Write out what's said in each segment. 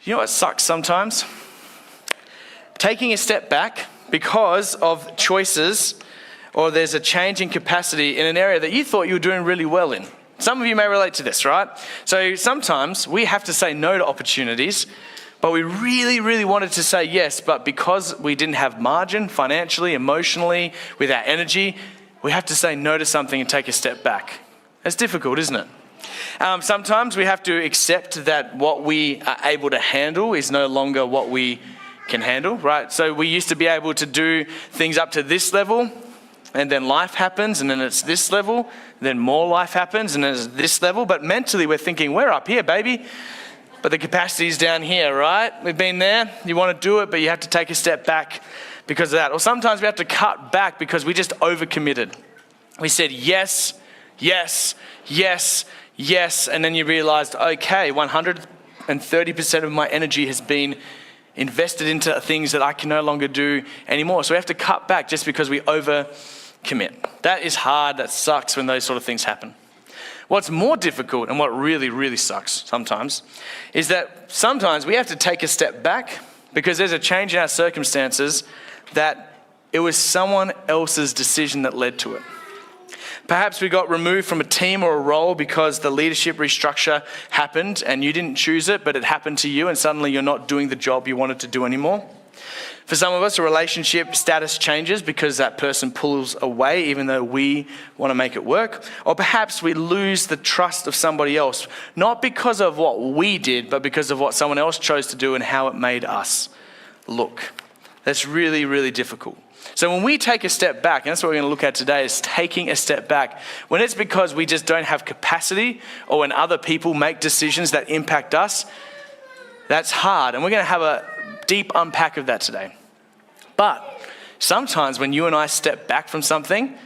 You know what sucks sometimes? Taking a step back because of choices, or there's a change in capacity in an area that you thought you were doing really well in. Some of you may relate to this, right? So sometimes we have to say no to opportunities, but we really, really wanted to say yes, but because we didn't have margin financially, emotionally, with our energy, we have to say no to something and take a step back. That's difficult, isn't it? Sometimes we have to accept that what we are able to handle is no longer what we can handle, right? So we used to be able to do things up to this level, and then life happens, and then it's this level, then more life happens, and then it's this level. But mentally we're thinking, we're up here, baby. But the capacity's down here, right? We've been there. You want to do it, but you have to take a step back because of that. Or sometimes we have to cut back because we just overcommitted. We said yes, yes, yes, yes, and then you realized, okay, 130% of my energy has been invested into things that I can no longer do anymore. So we have to cut back just because we overcommit. That is hard. That sucks when those sort of things happen. What's more difficult, and what really, really sucks sometimes, is that sometimes we have to take a step back because there's a change in our circumstances that it was someone else's decision that led to it. Perhaps we got removed from a team or a role because the leadership restructure happened and you didn't choose it, but it happened to you and suddenly you're not doing the job you wanted to do anymore. For some of us, a relationship status changes because that person pulls away even though we want to make it work. Or perhaps we lose the trust of somebody else, not because of what we did, but because of what someone else chose to do and how it made us look. That's really, really difficult. So when we take a step back, and that's what we're going to look at today, is taking a step back. When it's because we just don't have capacity, or when other people make decisions that impact us, that's hard. And we're going to have a deep unpack of that today. But sometimes when you and I step back from something,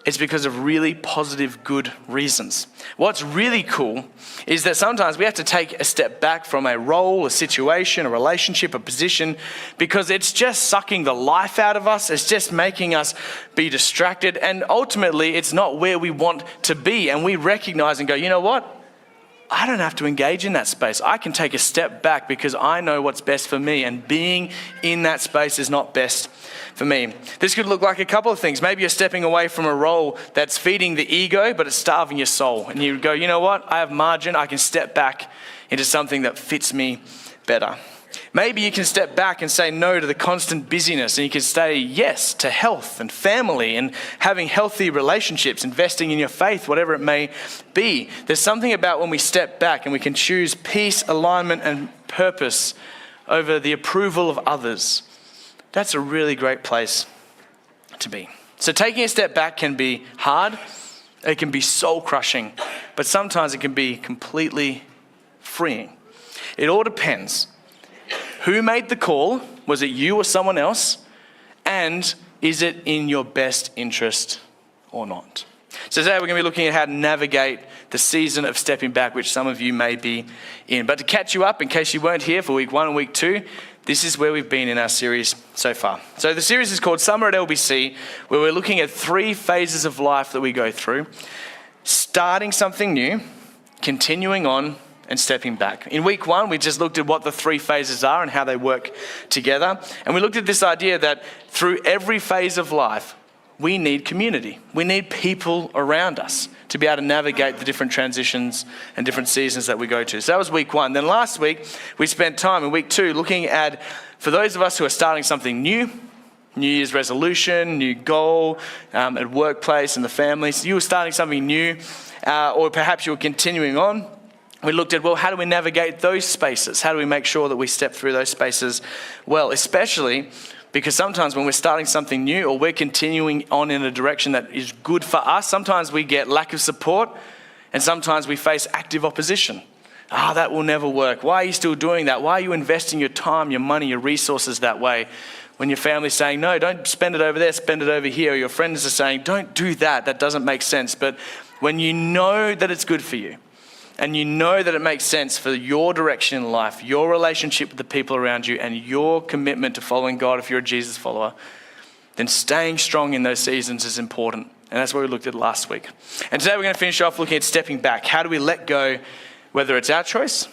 it's because of really positive, good reasons. What's really cool is that sometimes we have to take a step back from a role, a situation, a relationship, a position, because it's just sucking the life out of us. It's just making us be distracted. And ultimately, it's not where we want to be. And we recognize and go, you know what? I don't have to engage in that space. I can take a step back because I know what's best for me, and being in that space is not best for me. This could look like a couple of things. Maybe you're stepping away from a role that's feeding the ego, but it's starving your soul. And you go, you know what? I have margin. I can step back into something that fits me better. Maybe you can step back and say no to the constant busyness, and you can say yes to health and family and having healthy relationships, investing in your faith, whatever it may be. There's something about when we step back and we can choose peace, alignment, and purpose over the approval of others. That's a really great place to be. So taking a step back can be hard. It can be soul crushing, but sometimes it can be completely freeing. It all depends. Who made the call? Was it you or someone else? And is it in your best interest or not? So today we're going to be looking at how to navigate the season of stepping back, which some of you may be in. But to catch you up, in case you weren't here for week 1 and week 2, this is where we've been in our series so far. So the series is called Summer at LBC, where we're looking at 3 phases of life that we go through. Starting something new, continuing on, and stepping back. In week 1, we just looked at what the 3 phases are and how they work together. And we looked at this idea that through every phase of life, we need community. We need people around us to be able to navigate the different transitions and different seasons that we go to. So that was week 1. Then last week, we spent time in week 2 looking at, for those of us who are starting something new, New Year's resolution, new goal at workplace and the family. So you were starting something new, or perhaps you were continuing on. We looked at, well, how do we navigate those spaces? How do we make sure that we step through those spaces well, especially because sometimes when we're starting something new or we're continuing on in a direction that is good for us, sometimes we get lack of support and sometimes we face active opposition. That will never work. Why are you still doing that? Why are you investing your time, your money, your resources that way? When your family's saying, no, don't spend it over there, spend it over here. Or your friends are saying, don't do that. That doesn't make sense. But when you know that it's good for you, and you know that it makes sense for your direction in life, your relationship with the people around you, and your commitment to following God if you're a Jesus follower, then staying strong in those seasons is important. And that's what we looked at last week. And today we're going to finish off looking at stepping back. How do we let go, whether it's our choice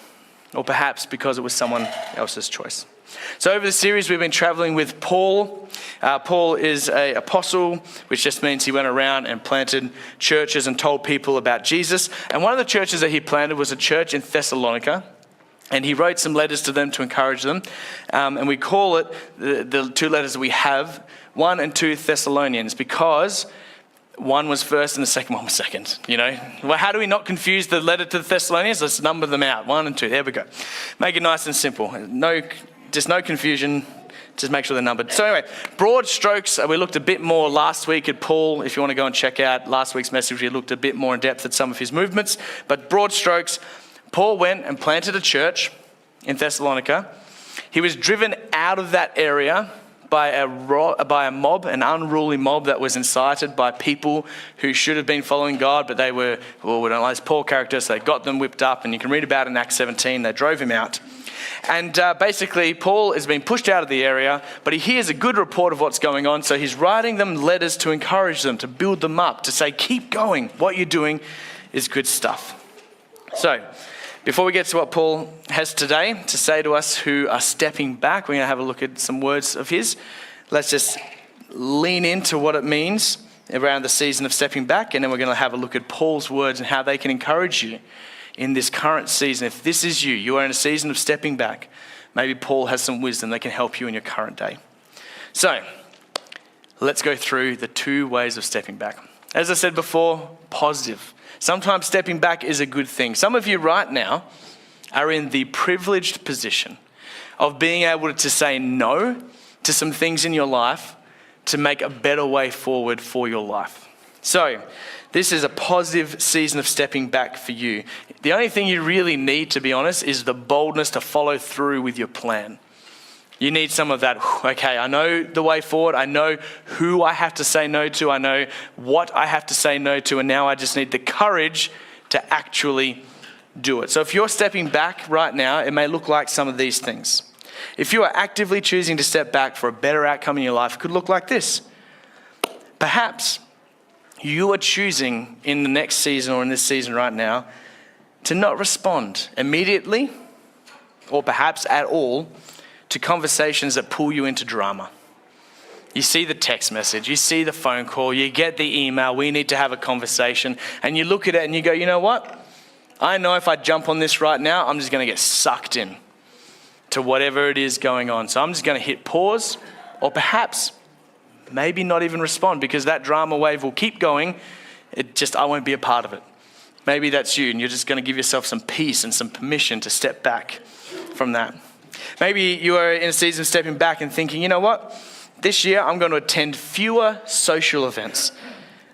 or perhaps because it was someone else's choice. So over the series, we've been traveling with Paul. Paul is an apostle, which just means he went around and planted churches and told people about Jesus. And one of the churches that he planted was a church in Thessalonica. And he wrote some letters to them to encourage them. And we call it, the two letters that we have, 1 and 2 Thessalonians, because one was first and the second one was second, Well, how do we not confuse the letter to the Thessalonians? Let's number them out, 1 and 2. There we go. Make it nice and simple. Just no confusion. Just make sure they're numbered. So anyway, broad strokes. We looked a bit more last week at Paul. If you want to go and check out last week's message, we looked a bit more in depth at some of his movements. But broad strokes, Paul went and planted a church in Thessalonica. He was driven out of that area by a mob, an unruly mob that was incited by people who should have been following God, but they were, we don't like this Paul character, so they got them whipped up, and you can read about it in Acts 17. They drove him out. And basically, Paul has been pushed out of the area, but he hears a good report of what's going on, so he's writing them letters to encourage them, to build them up, to say, keep going. What you're doing is good stuff. So, before we get to what Paul has today to say to us who are stepping back, we're going to have a look at some words of his. Let's just lean into what it means around the season of stepping back, and then we're going to have a look at Paul's words and how they can encourage you in this current season. If this is you are in a season of stepping back, maybe Paul has some wisdom that can help you in your current day. So, let's go through the 2 ways of stepping back. As I said before, positive. Sometimes stepping back is a good thing. Some of you right now are in the privileged position of being able to say no to some things in your life to make a better way forward for your life. So, this is a positive season of stepping back for you. The only thing you really need, to be honest, is the boldness to follow through with your plan. You need some of that, okay, I know the way forward. I know who I have to say no to. I know what I have to say no to. And now I just need the courage to actually do it. So if you're stepping back right now, it may look like some of these things. If you are actively choosing to step back for a better outcome in your life, it could look like this. Perhaps you are choosing in the next season or in this season right now to not respond immediately or perhaps at all to conversations that pull you into drama. You see the text message, you see the phone call, you get the email, we need to have a conversation, and you look at it and you go, you know what? I know if I jump on this right now, I'm just going to get sucked in to whatever it is going on. So I'm just going to hit pause, or perhaps maybe not even respond, because that drama wave will keep going. I won't be a part of it. Maybe that's you, and you're just going to give yourself some peace and some permission to step back from that. Maybe you are in a season of stepping back and thinking, you know what? This year I'm going to attend fewer social events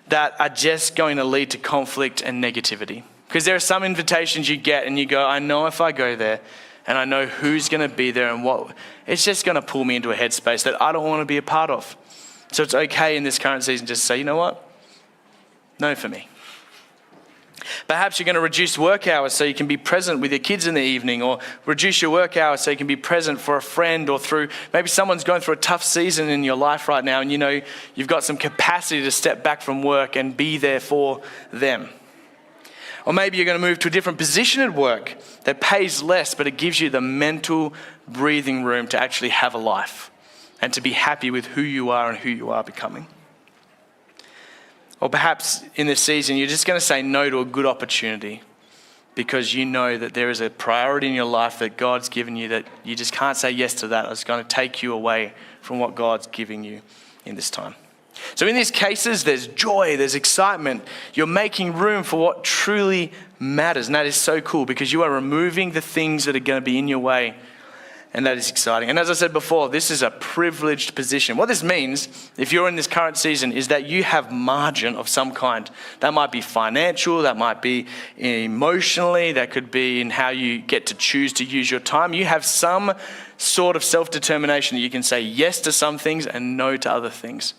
that are just going to lead to conflict and negativity. Because there are some invitations you get and you go, I know if I go there and I know who's going to be there and what, it's just going to pull me into a headspace that I don't want to be a part of. So it's okay in this current season just to say, you know what? No for me. Perhaps you're going to reduce work hours so you can be present with your kids in the evening, or reduce your work hours so you can be present for a friend, or through maybe someone's going through a tough season in your life right now and you know you've got some capacity to step back from work and be there for them. Or maybe you're going to move to a different position at work that pays less, but it gives you the mental breathing room to actually have a life and to be happy with who you are and who you are becoming. Or perhaps in this season, you're just going to say no to a good opportunity because you know that there is a priority in your life that God's given you that you just can't say yes to that. It's going to take you away from what God's giving you in this time. So in these cases, there's joy, there's excitement. You're making room for what truly matters. And that is so cool because you are removing the things that are going to be in your way. And that is exciting. And as I said before, this is a privileged position. What this means, if you're in this current season, is that you have margin of some kind. That might be financial, that might be emotionally, that could be in how you get to choose to use your time. You have some sort of self-determination that you can say yes to some things and no to other things.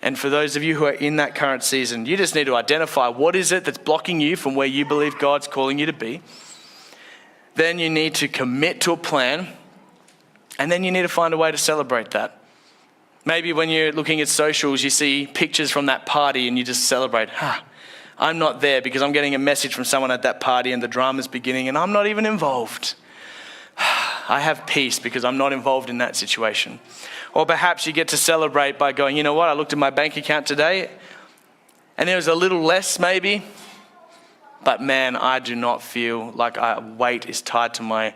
And for those of you who are in that current season, you just need to identify what is it that's blocking you from where you believe God's calling you to be. Then you need to commit to a plan. And then you need to find a way to celebrate that. Maybe when you're looking at socials, you see pictures from that party and you just celebrate, I'm not there because I'm getting a message from someone at that party and the drama's beginning and I'm not even involved. I have peace because I'm not involved in that situation. Or perhaps you get to celebrate by going, you know what, I looked at my bank account today and there was a little less maybe, but man, I do not feel like a weight is tied to my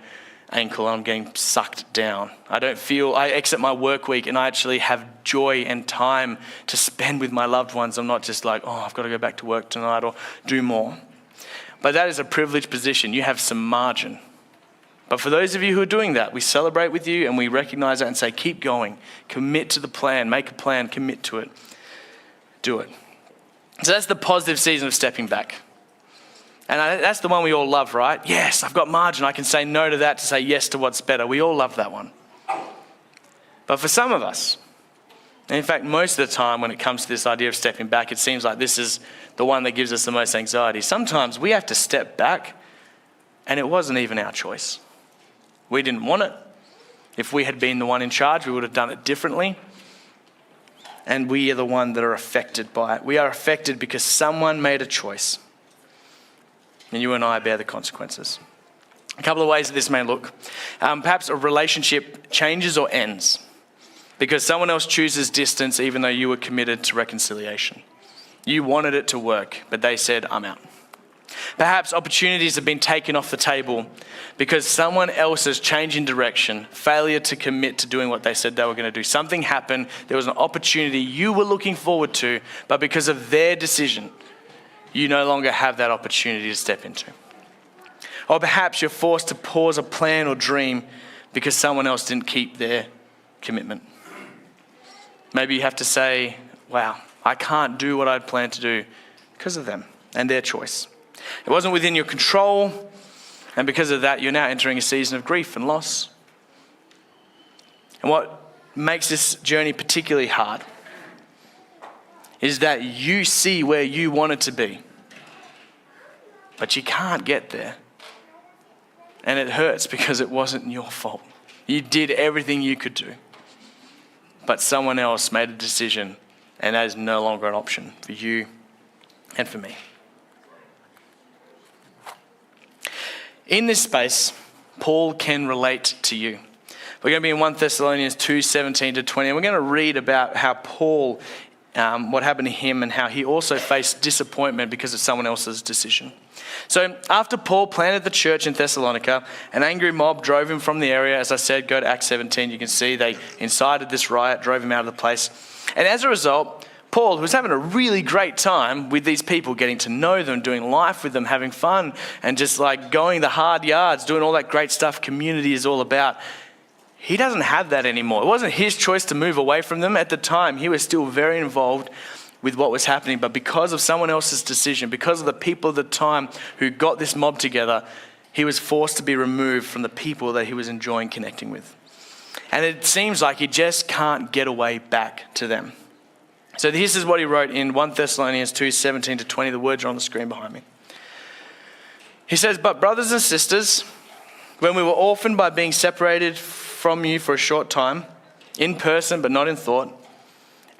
ankle and I'm getting sucked down. I exit my work week and I actually have joy and time to spend with my loved ones. I'm not just like, oh, I've got to go back to work tonight or do more. But that is a privileged position. You have some margin. But for those of you who are doing that, we celebrate with you and we recognize that and say, keep going, commit to the plan, make a plan, commit to it, do it. So that's the positive season of stepping back. And that's the one we all love, right? Yes, I've got margin. I can say no to that to say yes to what's better. We all love that one. But for some of us, and in fact, most of the time when it comes to this idea of stepping back, it seems like this is the one that gives us the most anxiety. Sometimes we have to step back and it wasn't even our choice. We didn't want it. If we had been the one in charge, we would have done it differently. And we are the one that are affected by it. We are affected because someone made a choice. And you and I bear the consequences. A couple of ways that this may look. Perhaps a relationship changes or ends because someone else chooses distance even though you were committed to reconciliation. You wanted it to work, but they said, I'm out. Perhaps opportunities have been taken off the table because someone else's change in direction, failure to commit to doing what they said they were going to do. Something happened, there was an opportunity you were looking forward to, but because of their decision, you no longer have that opportunity to step into. Or perhaps you're forced to pause a plan or dream because someone else didn't keep their commitment. Maybe you have to say, wow, I can't do what I'd planned to do because of them and their choice. It wasn't within your control, and because of that, you're now entering a season of grief and loss. And what makes this journey particularly hard is that you see where you wanted to be, but you can't get there. And it hurts because it wasn't your fault. You did everything you could do, but someone else made a decision, and that is no longer an option for you and for me. In this space, Paul can relate to you. We're going to be in 1 Thessalonians 2:17-20, and we're going to read about how Paul, what happened to him and how he also faced disappointment because of someone else's decision. So after Paul planted the church in Thessalonica, an angry mob drove him from the area. As I said, go to Acts 17. You can see they incited this riot, drove him out of the place. And as a result, Paul, who was having a really great time with these people, getting to know them, doing life with them, having fun, and just like going the hard yards, doing all that great stuff community is all about, he doesn't have that anymore. It wasn't his choice to move away from them. At the time, he was still very involved with what was happening, but because of someone else's decision, because of the people of the time who got this mob together, he was forced to be removed from the people that he was enjoying connecting with. And it seems like he just can't get away back to them. So this is what he wrote in 1 Thessalonians 2:17-20. The words are on the screen behind me. He says, but brothers and sisters, when we were orphaned by being separated from you for a short time, in person but not in thought,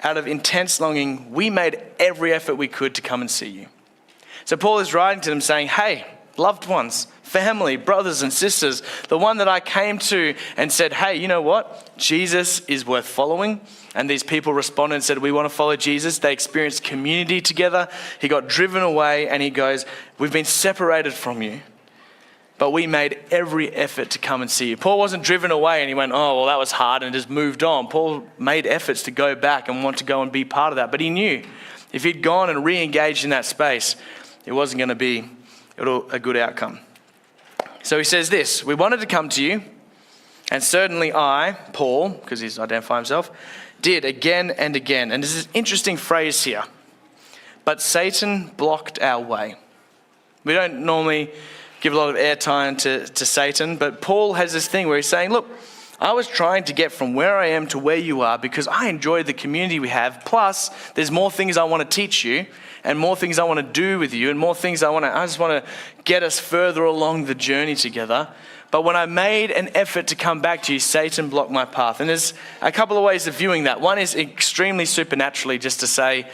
out of intense longing, we made every effort we could to come and see you. So Paul is writing to them saying, hey, loved ones, family, brothers and sisters, the one that I came to and said, hey, you know what? Jesus is worth following. And these people responded and said, we want to follow Jesus. They experienced community together. He got driven away and he goes, we've been separated from you, but we made every effort to come and see you. Paul wasn't driven away and he went, oh, well, that was hard, and just moved on. Paul made efforts to go back and want to go and be part of that. But he knew if he'd gone and re-engaged in that space, it wasn't going to be a good outcome. So he says this, we wanted to come to you, and certainly I, Paul, because he's identified himself, did again and again. And there's this interesting phrase here. But Satan blocked our way. We don't normally give a lot of airtime to Satan, but Paul has this thing where he's saying, look, I was trying to get from where I am to where you are because I enjoy the community we have. Plus, there's more things I want to teach you and more things I want to do with you and more things I just want to get us further along the journey together. But when I made an effort to come back to you, Satan blocked my path. And there's a couple of ways of viewing that. One is extremely supernaturally, just to say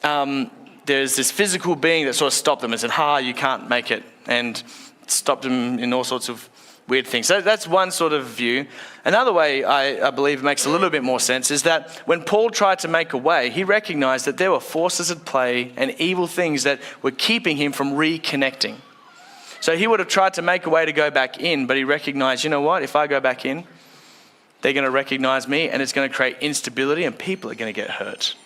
there's this physical being that sort of stopped them and said, you can't make it, and stopped them in all sorts of weird things. So that's one sort of view. Another way I believe makes a little bit more sense is that when Paul tried to make a way, he recognized that there were forces at play and evil things that were keeping him from reconnecting. So he would have tried to make a way to go back in, but he recognized, you know what, if I go back in, they're going to recognize me and it's going to create instability and people are going to get hurt.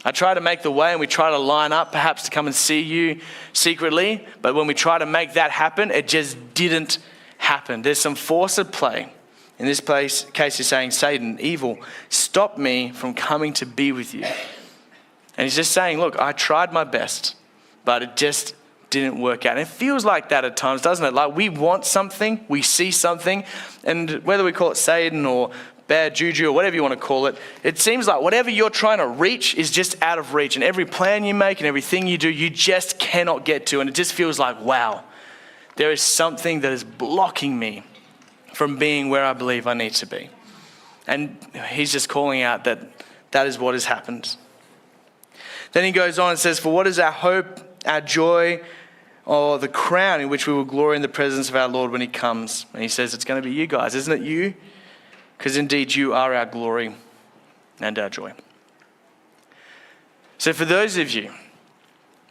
I try to make the way and we try to line up perhaps to come and see you secretly, but when we try to make that happen, it just didn't happen. There's some force at play. In this case, he's saying, Satan, evil, stop me from coming to be with you. And he's just saying, look, I tried my best, but it just didn't work out. And it feels like that at times, doesn't it? Like we want something, we see something, and whether we call it Satan or bad juju or whatever you want to call it, it seems like whatever you're trying to reach is just out of reach. And every plan you make and everything you do, you just cannot get to. And it just feels like, wow, there is something that is blocking me from being where I believe I need to be. And he's just calling out that that is what has happened. Then he goes on and says, for what is our hope, our joy, or the crown in which we will glory in the presence of our Lord when he comes? And he says, it's going to be you guys, isn't it you? Because indeed you are our glory and our joy. So for those of you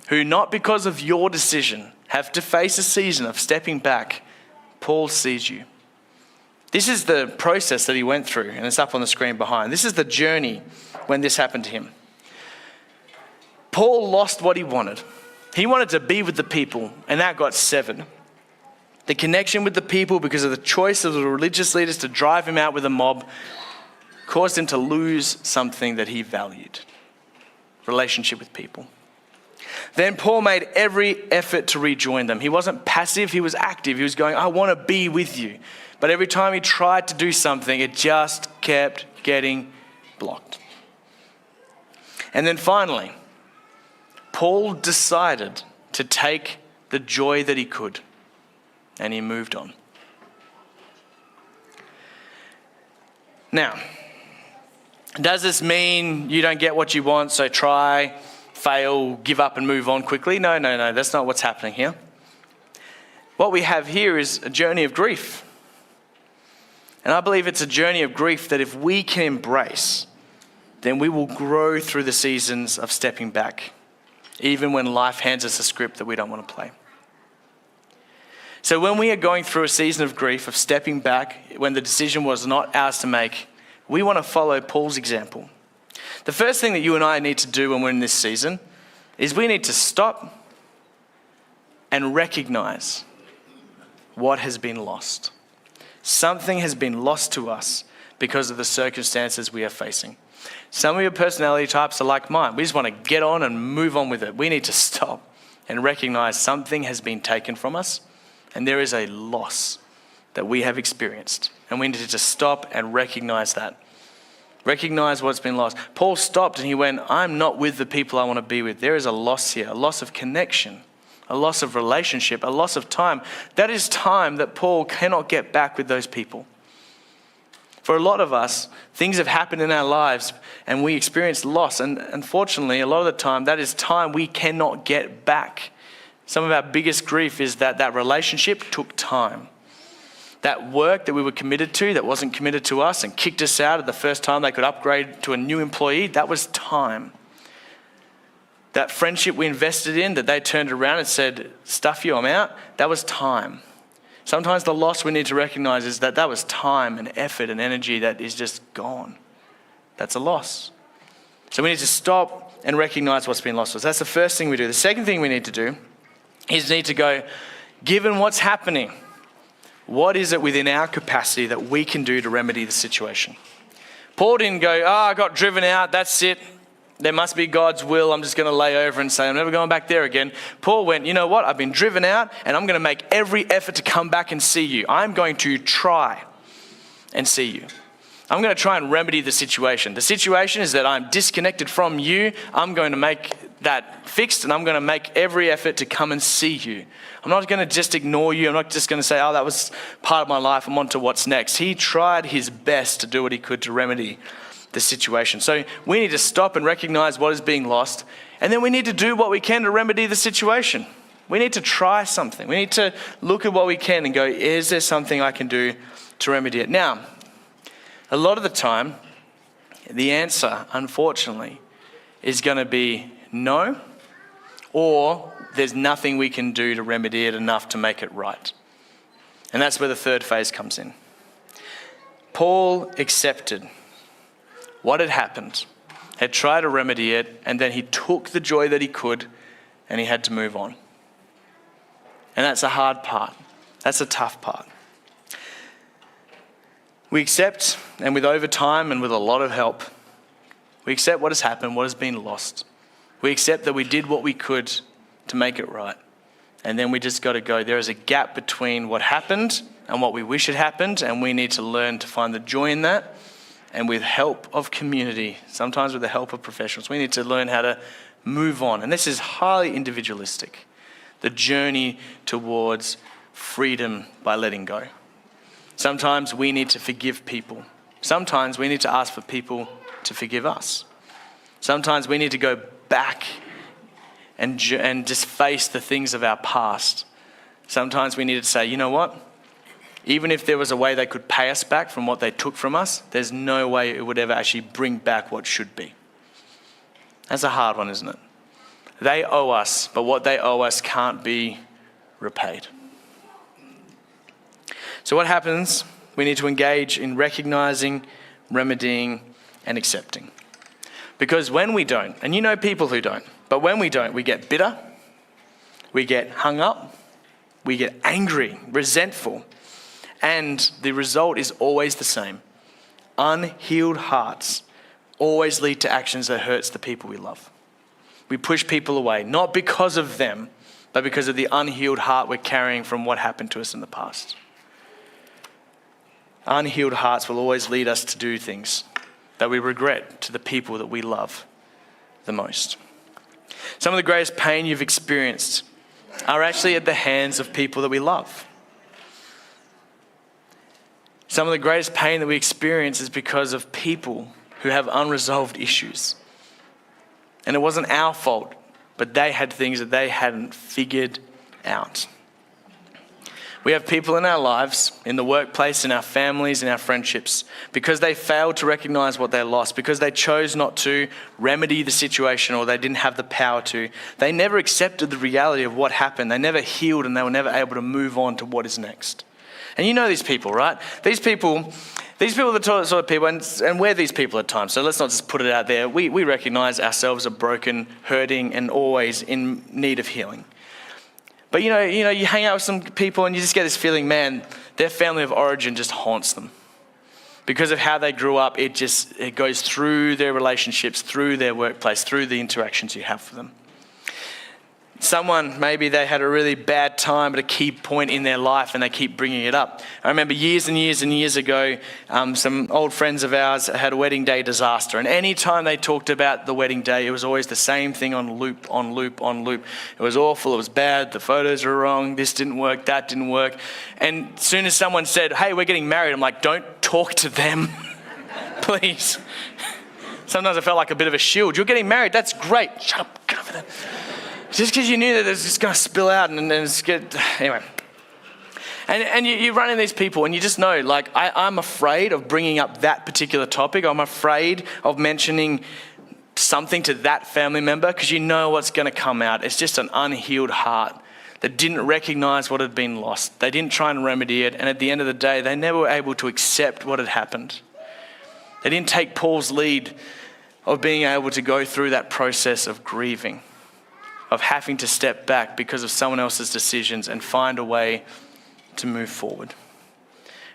who, not because of your decision, have to face a season of stepping back, Paul sees you. This is the process that he went through, and it's up on the screen behind. This is the journey when this happened to him. Paul lost what he wanted. He wanted to be with the people, and that got severed. The connection with the people, because of the choice of the religious leaders to drive him out with a mob, caused him to lose something that he valued: relationship with people. Then Paul made every effort to rejoin them. He wasn't passive, he was active. He was going, I want to be with you. But every time he tried to do something, it just kept getting blocked. And then finally, Paul decided to take the joy that he could, and he moved on. Now, does this mean you don't get what you want, so try, fail, give up and move on quickly? No, that's not what's happening here. What we have here is a journey of grief. And I believe it's a journey of grief that if we can embrace, then we will grow through the seasons of stepping back, even when life hands us a script that we don't want to play. So when we are going through a season of grief, of stepping back, when the decision was not ours to make, we want to follow Paul's example. The first thing that you and I need to do when we're in this season is we need to stop and recognize what has been lost. Something has been lost to us because of the circumstances we are facing. Some of your personality types are like mine. We just want to get on and move on with it. We need to stop and recognize something has been taken from us, and there is a loss that we have experienced. And we need to just stop and recognize that. Recognize what's been lost. Paul stopped and he went, I'm not with the people I want to be with. There is a loss here, a loss of connection, a loss of relationship, a loss of time. That is time that Paul cannot get back with those people. For a lot of us, things have happened in our lives and we experience loss. And unfortunately, a lot of the time, that is time we cannot get back. Some of our biggest grief is that relationship took time. That work that we were committed to that wasn't committed to us and kicked us out at the first time they could upgrade to a new employee, that was time. That friendship we invested in that they turned around and said, stuff you, I'm out, that was time. Sometimes the loss we need to recognize is that was time and effort and energy that is just gone. That's a loss. So we need to stop and recognize what's been lost to us. That's the first thing we do. The second thing we need to do is need to go, given what's happening, what is it within our capacity that we can do to remedy the situation? Paul didn't go, I got driven out, that's it. There must be God's will. I'm just going to lay over and say, I'm never going back there again. Paul went, you know what? I've been driven out and I'm going to make every effort to come back and see you. I'm going to try and see you. I'm going to try and remedy the situation. The situation is that I'm disconnected from you. I'm going to make that fixed and I'm going to make every effort to come and see you. I'm not going to just ignore you. I'm not just going to say, that was part of my life. I'm on to what's next. He tried his best to do what he could to remedy the situation. So we need to stop and recognize what is being lost. And then we need to do what we can to remedy the situation. We need to try something. We need to look at what we can and go, is there something I can do to remedy it? Now, a lot of the time, the answer, unfortunately, is going to be no, or there's nothing we can do to remedy it enough to make it right. And that's where the third phase comes in. Paul accepted what had happened, had tried to remedy it, and then he took the joy that he could and he had to move on. And that's a hard part. That's a tough part. We accept, and with overtime and with a lot of help, we accept what has happened, what has been lost. We accept that we did what we could to make it right. And then we just got to go, there is a gap between what happened and what we wish had happened, and we need to learn to find the joy in that. And with help of community, sometimes with the help of professionals, we need to learn how to move on. And this is highly individualistic. The journey towards freedom by letting go. Sometimes we need to forgive people. Sometimes we need to ask for people to forgive us. Sometimes we need to go back and just face the things of our past. Sometimes we need to say, you know what? Even if there was a way they could pay us back from what they took from us, there's no way it would ever actually bring back what should be. That's a hard one, isn't it? They owe us, but what they owe us can't be repaid. So what happens? We need to engage in recognizing, remedying, and accepting. Because when we don't, and you know people who don't, but when we don't, we get bitter, we get hung up, we get angry, resentful, and the result is always the same. Unhealed hearts always lead to actions that hurts the people we love. We push people away, not because of them, but because of the unhealed heart we're carrying from what happened to us in the past. Unhealed hearts will always lead us to do things that we regret to the people that we love the most. Some of the greatest pain you've experienced are actually at the hands of people that we love. Some of the greatest pain that we experience is because of people who have unresolved issues. And it wasn't our fault, but they had things that they hadn't figured out. We have people in our lives, in the workplace, in our families, in our friendships, because they failed to recognize what they lost, because they chose not to remedy the situation or they didn't have the power to. They never accepted the reality of what happened. They never healed and they were never able to move on to what is next. And you know these people, right? These people are the sort of people, and we're these people at times, so let's not just put it out there. We recognize ourselves are broken, hurting, and always in need of healing. But you hang out with some people and you just get this feeling, man, their family of origin just haunts them. Because of how they grew up, it goes through their relationships, through their workplace, through the interactions you have with them. Someone, maybe they had a really bad time at a key point in their life and they keep bringing it up. I remember years and years and years ago, some old friends of ours had a wedding day disaster. And any time they talked about the wedding day, it was always the same thing on loop, on loop, on loop. It was awful, it was bad, the photos were wrong, this didn't work, that didn't work. And as soon as someone said, hey, we're getting married, I'm like, don't talk to them, please. Sometimes I felt like a bit of a shield. You're getting married, that's great. Shut up, get over there. Just because you knew that it was just going to spill out and it's good. Anyway. And you run into these people and you just know, like, I'm afraid of bringing up that particular topic. I'm afraid of mentioning something to that family member because you know what's going to come out. It's just an unhealed heart that didn't recognize what had been lost. They didn't try and remedy it. And at the end of the day, they never were able to accept what had happened. They didn't take Paul's lead of being able to go through that process of grieving, of having to step back because of someone else's decisions and find a way to move forward.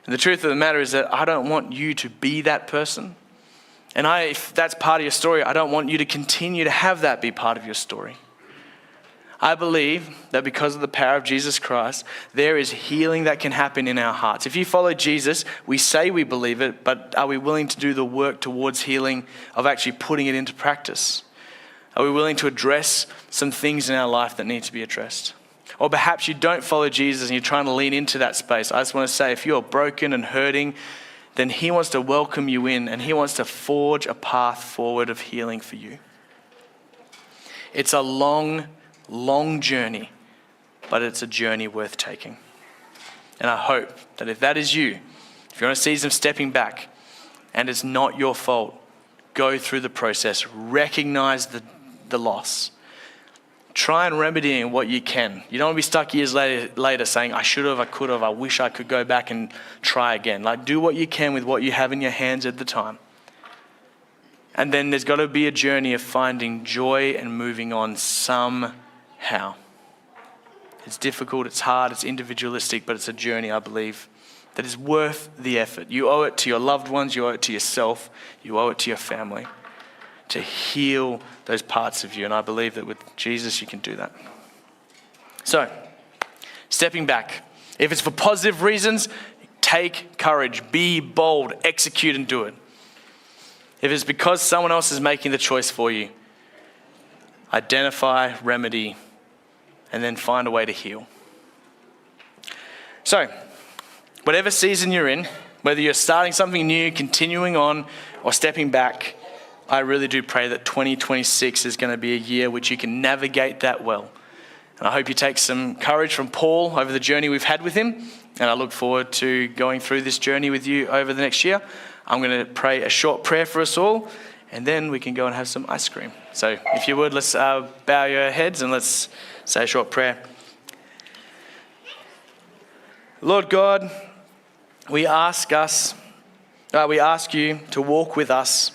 And the truth of the matter is that I don't want you to be that person. And if that's part of your story, I don't want you to continue to have that be part of your story. I believe that because of the power of Jesus Christ, there is healing that can happen in our hearts. If you follow Jesus, we say we believe it, but are we willing to do the work towards healing of actually putting it into practice? Are we willing to address some things in our life that need to be addressed? Or perhaps you don't follow Jesus and you're trying to lean into that space. I just want to say, if you're broken and hurting, then he wants to welcome you in and he wants to forge a path forward of healing for you. It's a long, long journey, but it's a journey worth taking. And I hope that if that is you, if you're on a season of stepping back and it's not your fault, go through the process, recognize the loss. Try and remedy what you can. You don't want to be stuck years later saying, I should have, I could have, I wish I could go back and try again. Like, do what you can with what you have in your hands at the time. And then there's got to be a journey of finding joy and moving on somehow. It's difficult, it's hard, it's individualistic, but it's a journey, I believe, that is worth the effort. You owe it to your loved ones, you owe it to yourself, you owe it to your family to heal those parts of you. And I believe that with Jesus, you can do that. So, stepping back. If it's for positive reasons, take courage, be bold, execute and do it. If it's because someone else is making the choice for you, identify, remedy, and then find a way to heal. So, whatever season you're in, whether you're starting something new, continuing on, or stepping back, I really do pray that 2026 is going to be a year which you can navigate that well. And I hope you take some courage from Paul over the journey we've had with him. And I look forward to going through this journey with you over the next year. I'm going to pray a short prayer for us all, and then we can go and have some ice cream. So if you would, let's bow your heads and let's say a short prayer. Lord God, we ask you to walk with us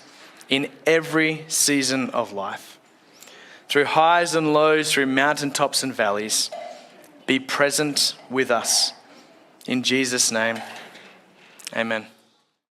in every season of life. Through highs and lows, through mountaintops and valleys, be present with us. In Jesus' name, amen.